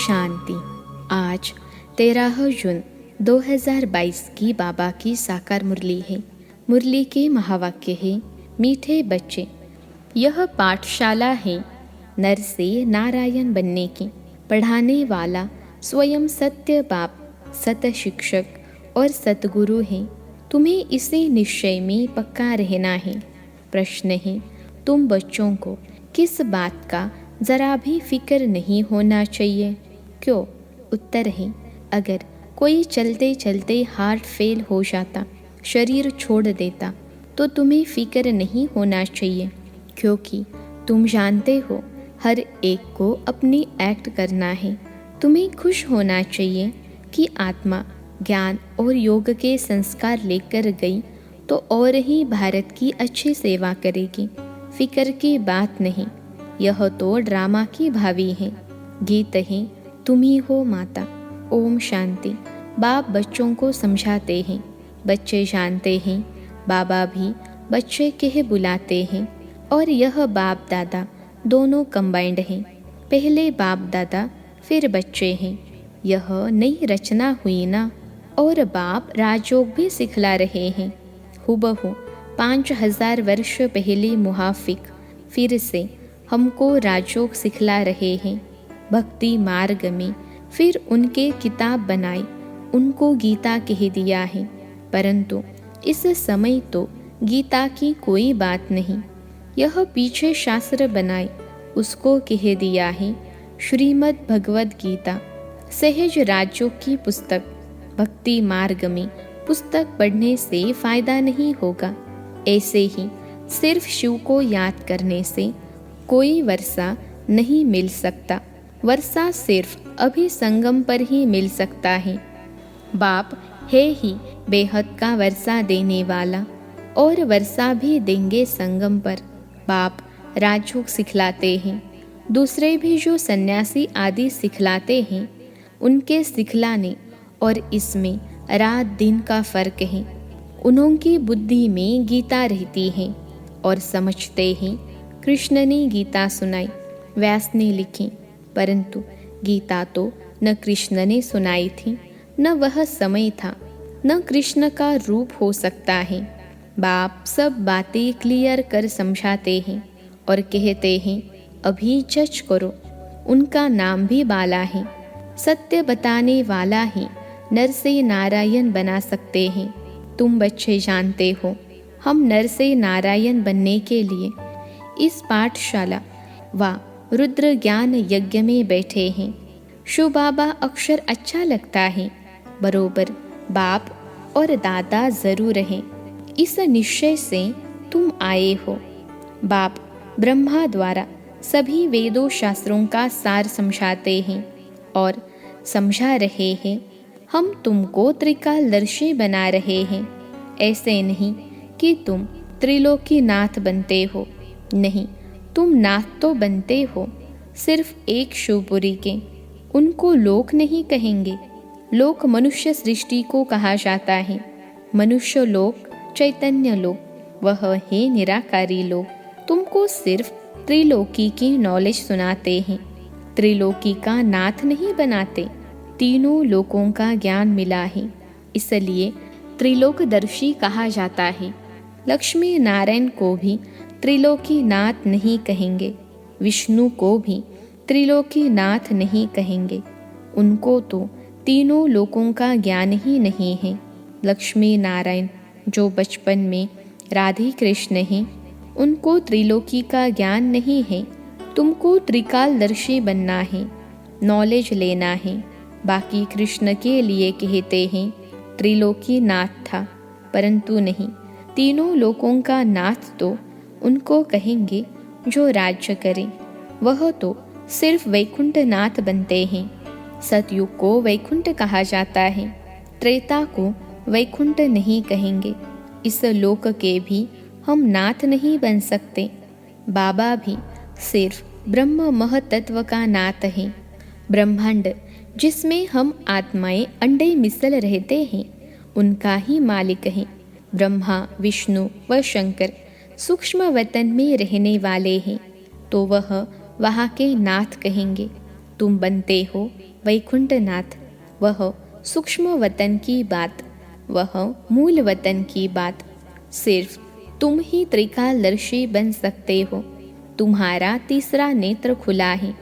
शांति। आज 13 जून 2022 की बाबा की साकार मुरली है। मुरली के महावाक्य है, मीठे बच्चे, यह पाठशाला है नर से नारायण बनने की। पढ़ाने वाला स्वयं सत्य बाप, सत शिक्षक और सतगुरु है। तुम्हें इसे निश्चय में पक्का रहना है। प्रश्न है, तुम बच्चों को किस बात का ज़रा भी फिक्र नहीं होना चाहिए? क्यों? उत्तर है, अगर कोई चलते चलते हार्ट फेल हो जाता, शरीर छोड़ देता, तो तुम्हें फिक्र नहीं होना चाहिए, क्योंकि तुम जानते हो हर एक को अपनी एक्ट करना है। तुम्हें खुश होना चाहिए कि आत्मा ज्ञान और योग के संस्कार लेकर गई तो और ही भारत की अच्छी सेवा करेगी। फिक्र की बात नहीं, यह तो ड्रामा की भावी है। गीत है, तुम ही हो माता। ओम शांति। बाप बच्चों को समझाते हैं, बच्चे जानते हैं, बाबा भी बच्चे कह बुलाते हैं। और यह बाप दादा दोनों कंबाइंड हैं। पहले बाप दादा फिर बच्चे हैं। यह नई रचना हुई ना। और बाप राजयोग भी सिखला रहे हैं। हुबहू 5000 वर्ष पहले मुहाफिक फिर से हमको राजयोग सिखला रहे हैं। भक्ति मार्ग में फिर उनके किताब बनाई, उनको गीता कह दिया है। परंतु इस समय तो गीता की कोई बात नहीं। यह पीछे शास्त्र बनाए, उसको कह दिया है श्रीमद् भगवद गीता, सहज राजयोग की पुस्तक। भक्ति मार्ग में पुस्तक पढ़ने से फायदा नहीं होगा। ऐसे ही सिर्फ शिव को याद करने से कोई वर्षा नहीं मिल सकता। वर्षा सिर्फ अभी संगम पर ही मिल सकता है। बाप है ही बेहद का वर्षा देने वाला, और वर्षा भी देंगे संगम पर। बाप राजयोग सिखलाते हैं। दूसरे भी जो सन्यासी आदि सिखलाते हैं, उनके सिखलाने और इसमें रात दिन का फर्क है। उन्होंने बुद्धि में गीता रहती है और समझते हैं कृष्ण ने गीता सुनाई, व्यास ने लिखी, परंतु गीता तो न कृष्ण ने सुनाई थी, न वह समय था, न कृष्ण का रूप हो सकता है। बाप सब बातें क्लियर कर समझाते हैं और कहते हैं अभी जज करो। उनका नाम भी बाला है। सत्य बताने वाला ही नर से नारायण बना सकते हैं। तुम बच्चे जानते हो, हम नर से नारायण बनने के लिए इस पाठशाला व रुद्र ज्ञान यज्ञ में बैठे हैं। शिव बाबा अक्षर अच्छा लगता है, बरोबर बाप और दादा जरूर हैं। इस निश्चय से तुम आए हो। बाप ब्रह्मा द्वारा सभी वेदों शास्त्रों का सार समझाते हैं और समझा रहे हैं। हम तुमको त्रिकालदर्शी बना रहे हैं। ऐसे नहीं कि तुम त्रिलोकीनाथ बनते हो, नहीं, तुम नाथ तो बनते हो, सिर्फ एक शिवपुरी के। उनको लोक नहीं कहेंगे। लोक मनुष्य सृष्टि को कहा जाता है। मनुष्य लोक, चैतन्य लोक, वह है निराकारी लोक। तुमको सिर्फ त्रिलोकी की नॉलेज सुनाते हैं, त्रिलोकी का नाथ नहीं बनाते। तीनों लोकों का ज्ञान मिला है, इसलिए त्रिलोकदर्शी कहा जाता है। लक्ष्मी नारायण को भी त्रिलोकी नाथ नहीं कहेंगे, विष्णु को भी त्रिलोकी नाथ नहीं कहेंगे। उनको तो तीनों लोकों का ज्ञान ही नहीं है। लक्ष्मी नारायण जो बचपन में राधे कृष्ण हैं, उनको त्रिलोकी का ज्ञान नहीं है। तुमको त्रिकालदर्शी बनना है, नॉलेज लेना है। बाकी कृष्ण के लिए कहते हैं त्रिलोकी नाथ था, परंतु नहीं, तीनों लोकों का नाथ तो उनको कहेंगे जो राज्य करे। वह तो सिर्फ वैकुंठ नाथ बनते हैं। सतयुग को वैकुंठ कहा जाता है, त्रेता को वैकुंठ नहीं कहेंगे। इस लोक के भी हम नाथ नहीं बन सकते। बाबा भी सिर्फ ब्रह्म महतत्व का नाथ है। ब्रह्मांड जिसमें हम आत्माएं अंडे मिसल रहते हैं, उनका ही मालिक है। ब्रह्मा, विष्णु व शंकर सूक्ष्म वतन में रहने वाले हैं, तो वह वहाँ के नाथ कहेंगे। तुम बनते हो वैकुंठनाथ, वह सूक्ष्म वतन की बात, वह मूल वतन की बात। सिर्फ तुम ही त्रिकालदर्शी बन सकते हो। तुम्हारा तीसरा नेत्र खुला है,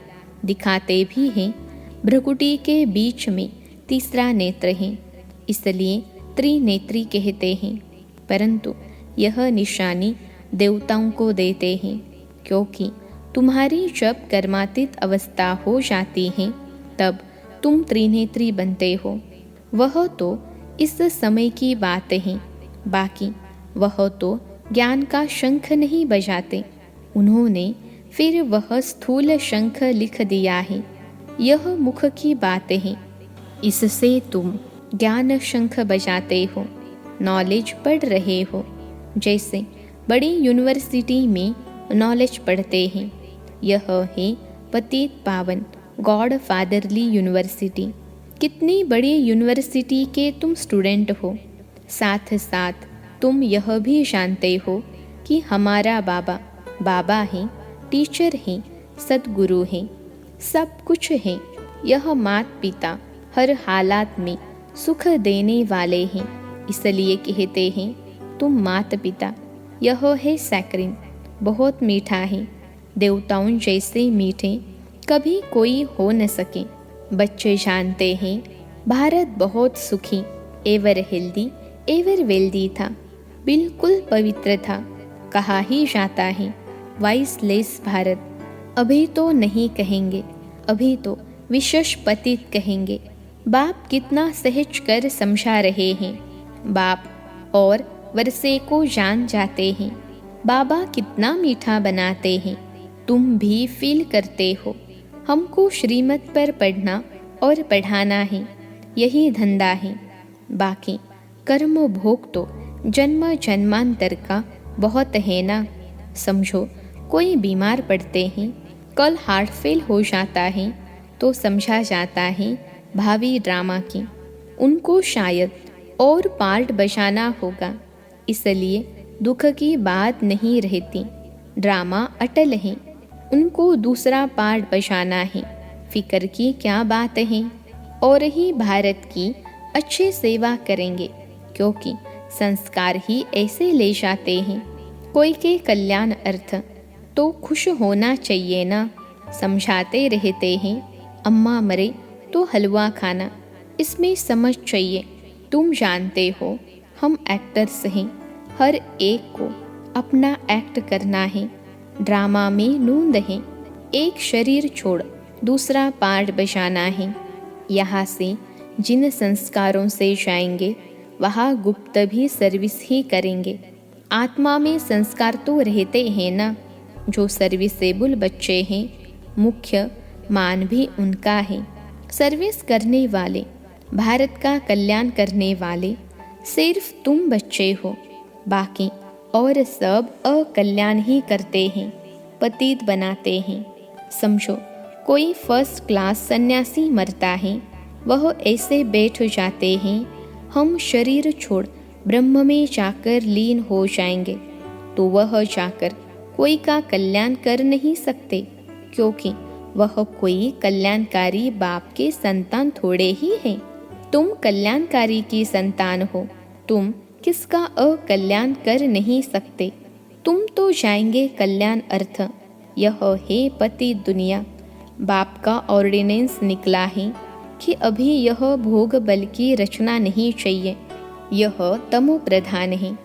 दिखाते भी हैं। भ्रुकुटी के बीच में तीसरा नेत्र है, इसलिए त्रिनेत्री कहते हैं। परंतु यह निशानी देवताओं को देते हैं, क्योंकि तुम्हारी जब कर्मातीत अवस्था हो जाती है तब तुम त्रिनेत्री बनते हो। वह तो इस समय की बात है, बाकी वह तो ज्ञान का शंख नहीं बजाते। उन्होंने फिर वह स्थूल शंख लिख दिया है। यह मुख की बात है, इससे तुम ज्ञान शंख बजाते हो, नॉलेज पढ़ रहे हो। जैसे बड़ी यूनिवर्सिटी में नॉलेज पढ़ते हैं। यह है पतित पावन गॉड फादरली यूनिवर्सिटी। कितनी बड़ी यूनिवर्सिटी के तुम स्टूडेंट हो। साथ साथ तुम यह भी जानते हो कि हमारा बाबा बाबा है, टीचर है, सद्गुरु है, सब कुछ है। यह माता पिता हर हालात में सुख देने वाले हैं, इसलिए कहते हैं तुम माता पिता। यह है सैक्रिन, बहुत मीठा है। देवताओं जैसे मीठे कभी कोई हो न सके। बच्चे जानते हैं भारत बहुत सुखी, एवर हेल्दी, एवर वेल्दी था, बिल्कुल पवित्र था। कहा ही जाता है वाइसलेस भारत। अभी तो नहीं कहेंगे, अभी तो विशेष पतित कहेंगे। बाप कितना सहज कर समझा रहे हैं। बाप और वर्षे को जान जाते हैं। बाबा कितना मीठा बनाते हैं, तुम भी फील करते हो। हमको श्रीमत पर पढ़ना और पढ़ाना है, यही धंधा है। बाकी कर्म भोग तो जन्म जन्मांतर का बहुत है ना। समझो कोई बीमार पड़ते हैं, कल हार्ट फेल हो जाता है तो समझा जाता है भावी ड्रामा की। उनको शायद और पार्ट बजाना होगा, इसलिए दुख की बात नहीं रहती। ड्रामा अटल है, उनको दूसरा पार्ट बजाना है। फिक्र की क्या बात है। और ही भारत की अच्छी सेवा करेंगे, क्योंकि संस्कार ही ऐसे ले जाते हैं। कोई के कल्याण अर्थ तो खुश होना चाहिए ना। समझाते रहते हैं अम्मा मरे तो हलवा खाना, इसमें समझ चाहिए। तुम जानते हो हम एक्टर्स हैं, हर एक को अपना एक्ट करना है। ड्रामा में नूंद है, एक शरीर छोड़ दूसरा पार्ट बजाना है। यहाँ से जिन संस्कारों से जाएंगे वहाँ गुप्त भी सर्विस ही करेंगे। आत्मा में संस्कार तो रहते हैं ना। जो सर्विसेबल बच्चे हैं, मुख्य मान भी उनका है। सर्विस करने वाले, भारत का कल्याण करने वाले सिर्फ तुम बच्चे हो, बाकी और सब अकल्याण ही करते हैं, पतित बनाते हैं। समझो कोई फर्स्ट क्लास सन्यासी मरता है, वह ऐसे बैठ जाते हैं हम शरीर छोड़ ब्रह्म में जाकर लीन हो जाएंगे। तो वह जाकर कोई का कल्याण कर नहीं सकते, क्योंकि वह कोई कल्याणकारी बाप के संतान थोड़े ही हैं। तुम कल्याणकारी की संतान हो, तुम किसका अकल्याण कर नहीं सकते। तुम तो जाएंगे कल्याण अर्थ। यह है पति दुनिया। बाप का ऑर्डिनेंस निकला है कि अभी यह भोग बल की रचना नहीं चाहिए। यह तमो प्रधान है।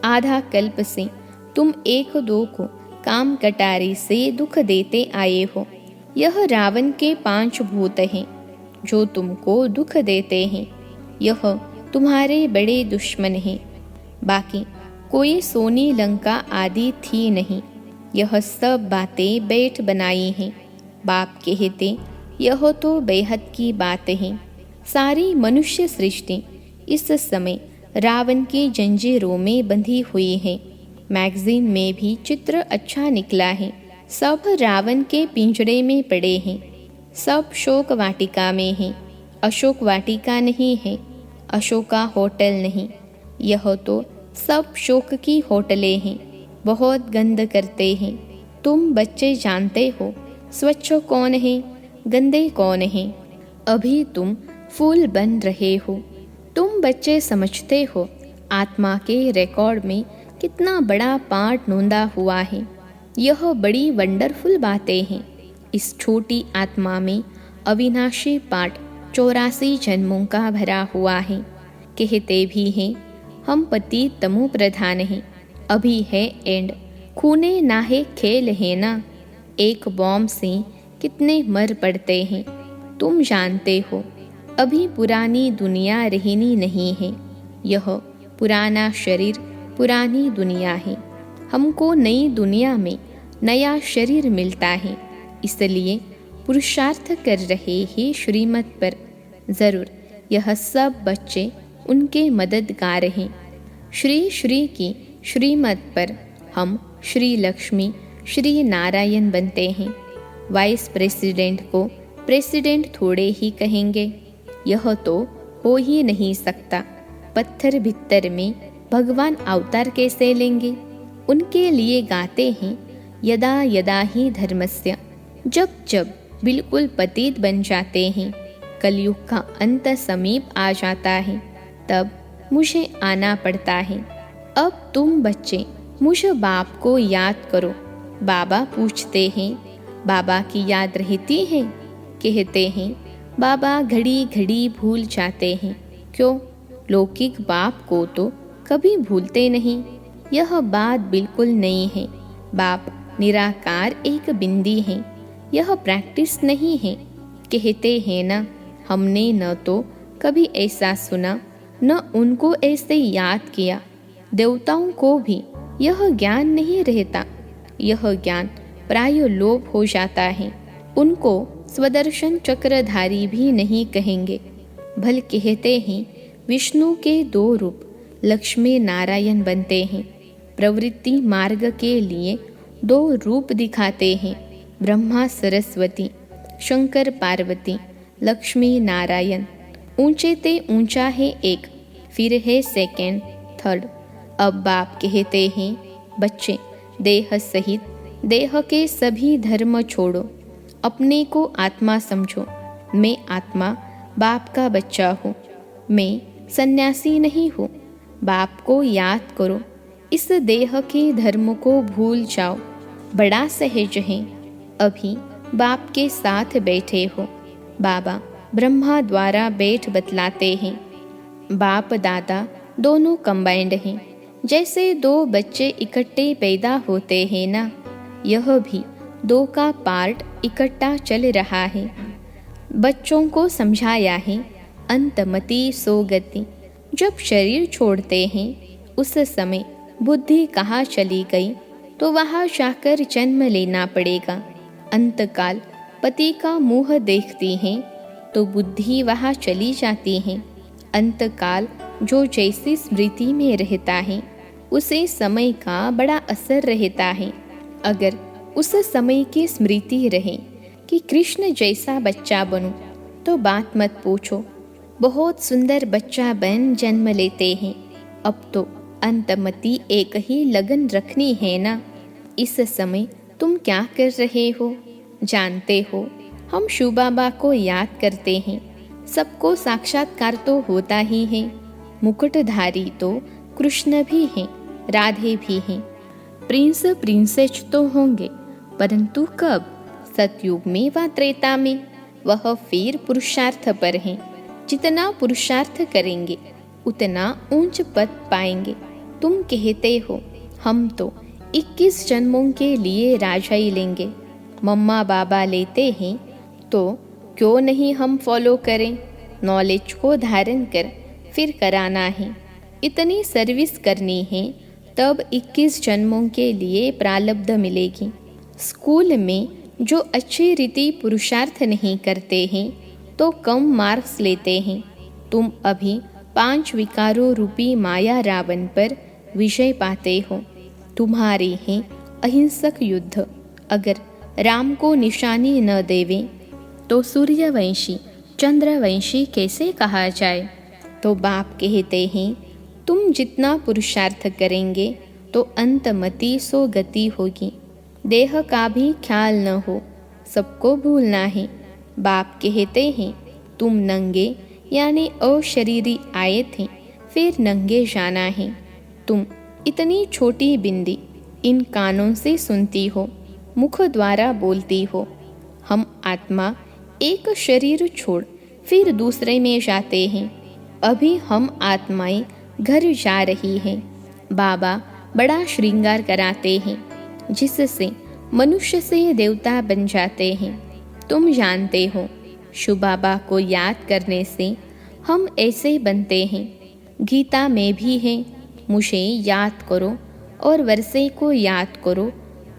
आधा कल्प से तुम एक दो को काम कटारी से दुख देते आए हो। यह रावण के 5 भूत हैं जो तुमको दुख देते हैं। यह तुम्हारे बड़े दुश्मन हैं। बाकी कोई सोनी लंका आदि थी नहीं। यह सब बातें बैठ बनाई हैं। बाप कहते यह तो बेहद की बात है। सारी मनुष्य सृष्टि इस समय रावण की जंजीरों में बंधी हुई है। मैगजीन में भी चित्र अच्छा निकला है। सब रावण के पिंजड़े में पड़े हैं। सब शोक वाटिका में हैं। अशोक वाटिका नहीं है, अशोका होटल नहीं। यह तो सब शोक की होटलें हैं। बहुत गंद करते हैं। तुम बच्चे जानते हो स्वच्छ कौन है, गंदे कौन है। अभी तुम फूल बन रहे हो। तुम बच्चे समझते हो आत्मा के रिकॉर्ड में कितना बड़ा पार्ट नोंदा हुआ है। यह बड़ी वंडरफुल बातें हैं। इस छोटी आत्मा में अविनाशी पार्ट 84 जन्मों का भरा हुआ है। कहते भी हैं हम पतित तमो प्रधान हैं, अभी है एंड, खूने नाहे खेल है ना। एक बॉम्ब से कितने मर पड़ते हैं तुम जानते हो। अभी पुरानी दुनिया रहनी नहीं है। यह पुराना शरीर पुरानी दुनिया है। हमको नई दुनिया में नया शरीर मिलता है, इसलिए पुरुषार्थ कर रहे हैं श्रीमत पर। ज़रूर यह सब बच्चे उनके मददगार हैं। श्री श्री की श्रीमत पर हम श्री लक्ष्मी श्री नारायण बनते हैं। वाइस प्रेसिडेंट को प्रेसिडेंट थोड़े ही कहेंगे, यह तो हो ही नहीं सकता। पत्थर भित्तर में भगवान अवतार कैसे लेंगे। उनके लिए गाते हैं यदा यदा ही धर्मस्य, जब जब बिल्कुल पतित बन जाते हैं, कलयुग का अंत समीप आ जाता है, तब मुझे आना पड़ता है। अब तुम बच्चे मुझ बाप को याद करो। बाबा पूछते हैं बाबा की याद रहती है। कहते हैं बाबा घड़ी घड़ी भूल जाते हैं। क्यों? लौकिक बाप को तो कभी भूलते नहीं। यह बात बिल्कुल नहीं है। बाप निराकार एक बिंदी है। यह प्रैक्टिस नहीं है। कहते हैं ना, हमने न तो कभी ऐसा सुना न उनको ऐसे याद किया। देवताओं को भी यह ज्ञान नहीं रहता। यह ज्ञान प्राय लोप हो जाता है। उनको स्वदर्शन चक्रधारी भी नहीं कहेंगे। भल कहते हैं विष्णु के 2 रूप लक्ष्मी नारायण बनते हैं। प्रवृत्ति मार्ग के लिए 2 रूप दिखाते हैं, ब्रह्मा सरस्वती, शंकर पार्वती, लक्ष्मी नारायण। ऊंचे ते ऊंचा है एक, फिर है सेकंड, थर्ड। अब बाप कहते हैं बच्चे देह सहित देह के सभी धर्म छोड़ो, अपने को आत्मा समझो। मैं आत्मा बाप का बच्चा हूँ। मैं सन्यासी नहीं हूँ। बाप को याद करो। इस देह के धर्म को भूल जाओ। बड़ा सहज है। अभी बाप के साथ बैठे हो। बाबा ब्रह्मा द्वारा बैठ बतलाते हैं। बाप दादा दोनों कंबाइंड हैं। जैसे 2 बच्चे इकट्ठे पैदा होते हैं ना, यह भी 2 का पार्ट इकट्ठा चल रहा है। बच्चों को समझाया है अंतमति सो गति। जब शरीर छोड़ते हैं उस समय बुद्धि कहाँ चली गई तो वहाँ जाकर जन्म लेना पड़ेगा। अंतकाल पति का मुँह देखती हैं तो बुद्धि वहाँ चली जाती है। अंतकाल जो जैसी स्मृति में रहता है उसे समय का बड़ा असर रहता है। अगर उस समय की स्मृति रहे कि कृष्ण जैसा बच्चा बनूं तो बात मत पूछो, बहुत सुंदर बच्चा बन जन्म लेते हैं। अब तो अंतमति एक ही लगन रखनी है ना। इस समय तुम क्या कर रहे हो? जानते हो हम शिव बाबा को याद करते हैं। सबको साक्षात्कार तो होता ही है। मुकुटधारी तो कृष्ण भी हैं, राधे भी हैं, प्रिंस प्रिंसेस तो होंगे, परंतु कब? सतयुग में व त्रेता में। वह फिर पुरुषार्थ पर हैं। जितना पुरुषार्थ करेंगे उतना ऊंच पद पाएंगे। तुम कहते हो हम तो 21 जन्मों के लिए राजाई लेंगे। मम्मा बाबा लेते हैं तो क्यों नहीं हम फॉलो करें? नॉलेज को धारण कर फिर कराना है। इतनी सर्विस करनी है तब 21 जन्मों के लिए प्रारब्ध मिलेगी। स्कूल में जो अच्छी रीति पुरुषार्थ नहीं करते हैं तो कम मार्क्स लेते हैं। तुम अभी 5 विकारों रूपी माया रावण पर विजय पाते हो। तुम्हारी है अहिंसक युद्ध। अगर राम को निशानी न देवे तो सूर्यवंशी चंद्रवंशी कैसे कहा जाए? तो बाप कहते हैं तुम जितना पुरुषार्थ करेंगे तो अंतमति सो गति होगी। देह का भी ख्याल न हो, सबको भूलना है। बाप कहते हैं तुम नंगे यानी अशरीरी आए थे, फिर नंगे जाना है। तुम इतनी छोटी बिंदी इन कानों से सुनती हो, मुख द्वारा बोलती हो। हम आत्मा एक शरीर छोड़ फिर दूसरे में जाते हैं। अभी हम आत्माएं घर जा रही हैं। बाबा बड़ा श्रृंगार कराते हैं, जिससे मनुष्य से देवता बन जाते हैं। तुम जानते हो, शिव बाबा को याद करने से हम ऐसे बनते हैं। गीता में भी है, मुझे याद करो और वर्षे को याद करो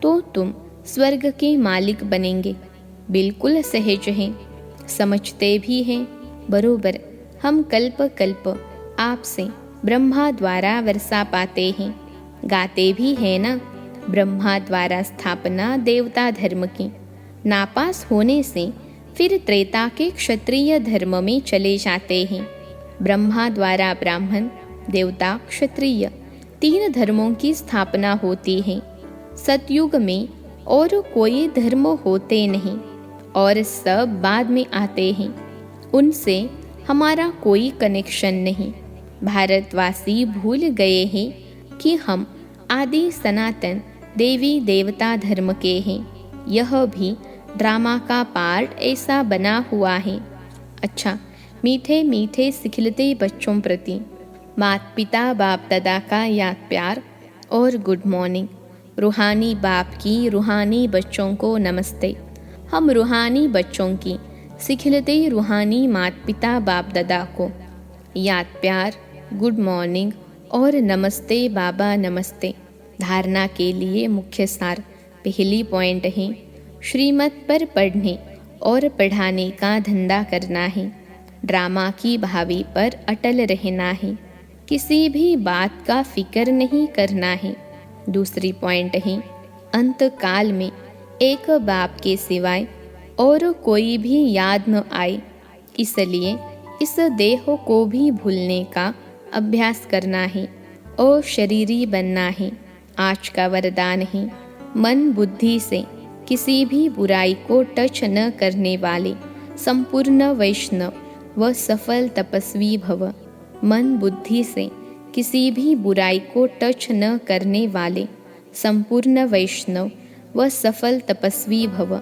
तो तुम स्वर्ग के मालिक बनेंगे। बिल्कुल सहज हैं, समझते भी हैं। बरोबर हम कल्प कल्प आपसे ब्रह्मा द्वारा वर्षा पाते हैं। गाते भी हैं ना, ब्रह्मा द्वारा स्थापना देवता धर्म की। नापास होने से फिर त्रेता के क्षत्रिय धर्म में चले जाते हैं। ब्रह्मा द्वारा ब्राह्मण, देवता, क्षत्रिय 3 धर्मों की स्थापना होती है। सतयुग में और कोई धर्म होते नहीं और सब बाद में आते हैं। उनसे हमारा कोई कनेक्शन नहीं। भारतवासी भूल गए हैं कि हम आदि सनातन देवी देवता धर्म के हैं। यह भी ड्रामा का पार्ट ऐसा बना हुआ है। अच्छा, मीठे मीठे सिखलते बच्चों प्रति माता पिता बाप दादा का याद प्यार और गुड मॉर्निंग। रूहानी बाप की रूहानी बच्चों को नमस्ते। हम रूहानी बच्चों की सिखलते रूहानी माता पिता बाप दादा को याद प्यार, गुड मॉर्निंग और नमस्ते बाबा नमस्ते। धारणा के लिए मुख्य सार पहली पॉइंट है, श्रीमत पर पढ़ने और पढ़ाने का धंधा करना है। ड्रामा की भावी पर अटल रहना है। किसी भी बात का फिक्र नहीं करना है। दूसरी पॉइंट है, अंत काल में एक बाप के सिवाय और कोई भी याद न आए, इसलिए इस देह को भी भूलने का अभ्यास करना है और शरीरी बनना है। आज का वरदान है, मन बुद्धि से किसी भी बुराई को टच न करने वाले संपूर्ण वैष्णव व सफल तपस्वी भव। मन बुद्धि से किसी भी बुराई को टच न करने वाले संपूर्ण वैष्णव व सफल तपस्वी भव।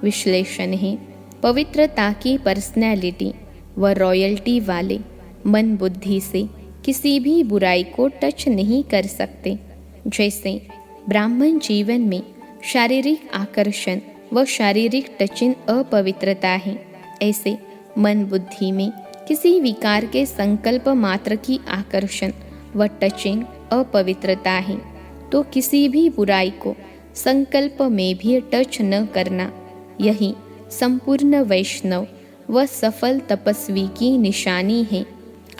विश्लेषण है, पवित्रता की पर्सनैलिटी व रॉयल्टी वाले मन बुद्धि से किसी भी बुराई को टच नहीं कर सकते। जैसे ब्राह्मण जीवन में शारीरिक आकर्षण व शारीरिक टचिंग अपवित्रता है, ऐसे मन बुद्धि में किसी विकार के संकल्प मात्र की आकर्षण व टचिंग अपवित्रता है। तो किसी भी बुराई को संकल्प में भी टच न करना, यही संपूर्ण वैष्णव व सफल तपस्वी की निशानी है।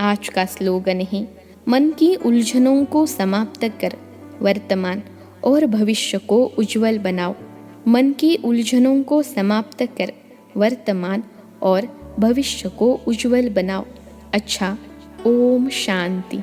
आज का स्लोगन है, मन की उलझनों को समाप्त कर वर्तमान और भविष्य को उज्जवल बनाओ। मन की उलझनों को समाप्त कर वर्तमान और भविष्य को उज्जवल बनाओ। अच्छा, ओम शांति।